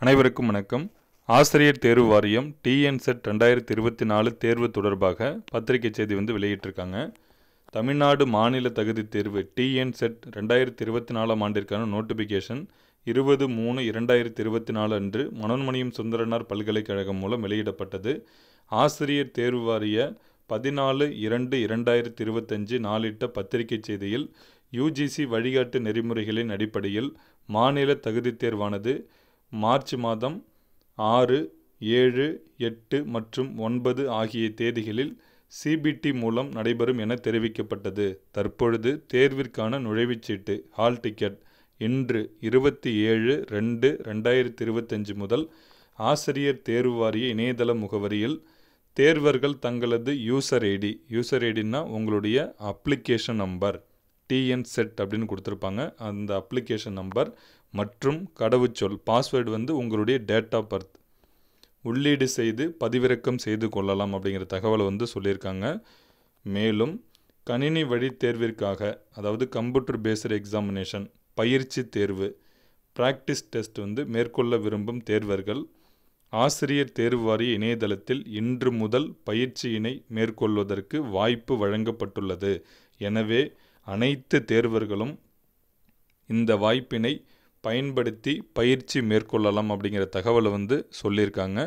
அனைவருக்கும் வணக்கம். ஆசிரியர் தேர்வு வாரியம் டிஎன்செட் 2024 தேர்வு தொடர்பாக பத்திரிகை செய்தி வெளியிட்டிருக்காங்க. தமிழ்நாடு மாநில தகுதி தேர்வு டிஎன்செட் 2024 ஆண்டிற்கான நோட்டிஃபிகேஷன் 20/3/2024 அன்று மனோன்மணியம் சுந்தரனார் பல்கலைக்கழகம் மூலம் வெளியிடப்பட்டது. ஆசிரியர் தேர்வு வாரிய 14/2/2025 நாளிட்ட பத்திரிகை செய்தியில் யுஜிசி வழிகாட்டு நெறிமுறைகளின் அடிப்படையில் மாநில தகுதி தேர்வானது மார்ச் மாதம் 6, 7, 8 மற்றும் 9 ஆகிய தேதிகளில் சிபிடி மூலம் நடைபெறும் என தெரிவிக்கப்பட்டது. தற்பொழுது தேர்விற்கான நுழைவுச்சீட்டு ஹால் டிக்கெட் இன்று 27/2/2025 முதல் ஆசிரியர் தேர்வு வாரிய இணையதள முகவரியில் தேர்வர்கள் தங்களது யூசர் ஐடினா உங்களுடைய அப்ளிகேஷன் நம்பர் டிஎன்செட் அப்படின்னு கொடுத்துருப்பாங்க. அந்த அப்ளிகேஷன் நம்பர் மற்றும் கடவுச்சொல் பாஸ்வேர்டு உங்களுடைய டேட் ஆஃப் பர்த் உள்ளீடு செய்து பதிவிறக்கம் செய்து கொள்ளலாம் அப்படிங்கிற தகவலை சொல்லியிருக்காங்க. மேலும் கணினி வழி தேர்விற்காக, அதாவது கம்ப்யூட்டர் பேஸ்டு எக்ஸாமினேஷன் பயிற்சி தேர்வு ப்ராக்டிஸ் டெஸ்ட் மேற்கொள்ள விரும்பும் தேர்வர்கள் ஆசிரியர் தேர்வு வாரிய இணையதளத்தில் இன்று முதல் பயிற்சியினை மேற்கொள்வதற்கு வாய்ப்பு வழங்கப்பட்டுள்ளது. எனவே அனைத்து தேர்வர்களும் இந்த வாய்ப்பினை பயன்படுத்தி பயிற்சி மேற்கொள்ளலாம் அப்படிங்கிற தகவலை சொல்லியிருக்காங்க.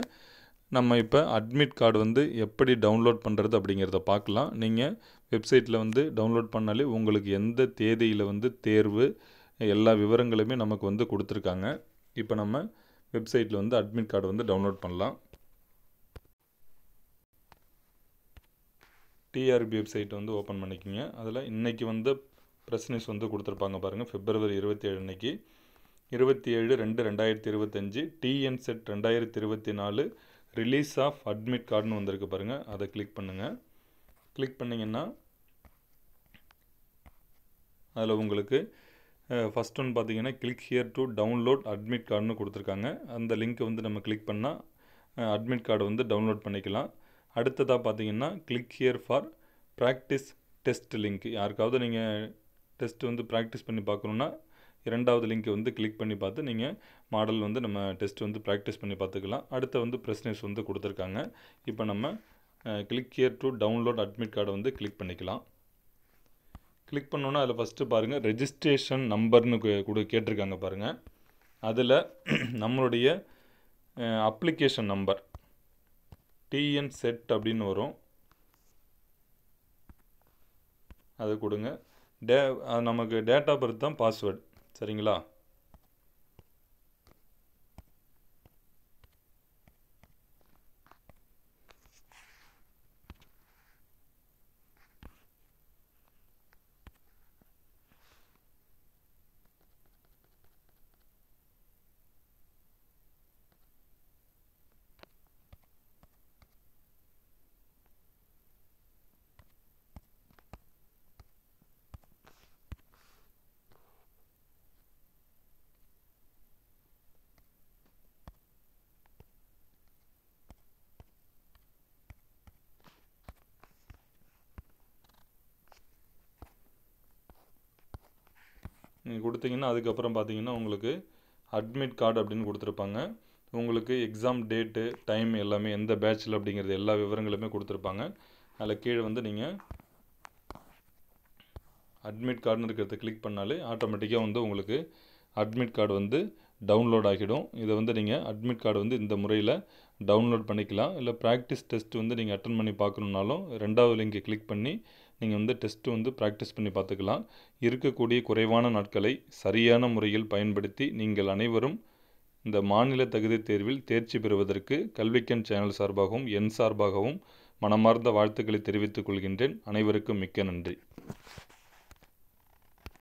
நம்ம இப்போ அட்மிட் கார்டு எப்படி டவுன்லோட் பண்ணுறது அப்படிங்கிறத பார்க்கலாம். நீங்கள் வெப்சைட்டில் டவுன்லோட் பண்ணாலே உங்களுக்கு எந்த தேதியில் தேர்வு எல்லா விவரங்களுமே நமக்கு கொடுத்துருக்காங்க. இப்போ நம்ம வெப்சைட்டில் அட்மிட் கார்டு டவுன்லோட் பண்ணலாம். டிஆர்பி வெப்சைட் ஓப்பன் பண்ணிக்கோங்க. அதில் இன்றைக்கி ப்ரெஸ் நியூஸ் கொடுத்துருப்பாங்க பாருங்கள். February 27 அன்னைக்கு 27/2/2025 டிஎன்செட் 2024 ரிலீஸ் ஆஃப் அட்மிட் கார்டுன்னு வந்திருக்கு பாருங்கள். அதை கிளிக் பண்ணுங்கள். கிளிக் பண்ணிங்கன்னா அதில் உங்களுக்கு ஃபஸ்ட் ஒன்று பார்த்தீங்கன்னா click here to download admit கார்டுன்னு கொடுத்துருக்காங்க. அந்த லிங்க்கை நம்ம கிளிக் பண்ணால் அட்மிட் கார்டு டவுன்லோட் பண்ணிக்கலாம். அடுத்ததாக பார்த்தீங்கன்னா click here for practice test link. யாருக்காவது நீங்கள் டெஸ்ட் ப்ராக்டிஸ் பண்ணி பார்க்கணுன்னா இரண்டாவது லிங்க்கை கிளிக் பண்ணி பார்த்து நீங்கள் மாடல் நம்ம டெஸ்ட் ப்ராக்டிஸ் பண்ணி பார்த்துக்கலாம். அடுத்த ப்ரெஸ் நியூஸ் கொடுத்துருக்காங்க. இப்போ நம்ம click here to download admit கார்டை கிளிக் பண்ணிக்கலாம். கிளிக் பண்ணோன்னா அதில் ஃபஸ்ட்டு பாருங்கள் ரெஜிஸ்ட்ரேஷன் நம்பர்னு கேட்டிருக்காங்க பாருங்கள். அதில் நம்மளுடைய அப்ளிகேஷன் நம்பர் டிஎன்செட் அப்படின்னு வரும், அது கொடுங்க. நமக்கு டேட் ஆஃப் பர்த் தான் பாஸ்வேர்டு, சரிங்களா? நீங்கள் கொடுத்தீங்கன்னா அதுக்கப்புறம் பார்த்தீங்கன்னா உங்களுக்கு அட்மிட் கார்டு அப்படின்னு கொடுத்துருப்பாங்க. உங்களுக்கு எக்ஸாம் டேட்டு டைம் எல்லாமே எந்த பேட்சில் அப்படிங்கிறது எல்லா விவரங்களுமே கொடுத்துருப்பாங்க. அதில் கீழே நீங்கள் அட்மிட் கார்டுன்னு இருக்கிறத கிளிக் பண்ணாலே ஆட்டோமேட்டிக்காக உங்களுக்கு அட்மிட் கார்டு டவுன்லோட் ஆகிடும். இதை நீங்கள் அட்மிட் கார்டு இந்த முறையில் டவுன்லோட் பண்ணிக்கலாம். இல்லை ப்ராக்டிஸ் டெஸ்ட் நீங்கள் அட்டன் பண்ணி பார்க்கணுன்னாலும் ரெண்டாவது லிங்கை கிளிக் பண்ணி நீங்கள் டெஸ்ட்டு ப்ராக்டிஸ் பண்ணி பார்த்துக்கலாம். இருக்கக்கூடிய குறைவான நாட்களை சரியான முறையில் பயன்படுத்தி நீங்கள் அனைவரும் இந்த மாநில தகுதி தேர்வில் தேர்ச்சி பெறுவதற்கு கல்விக்கண் சேனல் சார்பாகவும் என் சார்பாகவும் மனமார்ந்த வாழ்த்துக்களை தெரிவித்துக் கொள்கின்றேன். அனைவருக்கும் மிக்க நன்றி.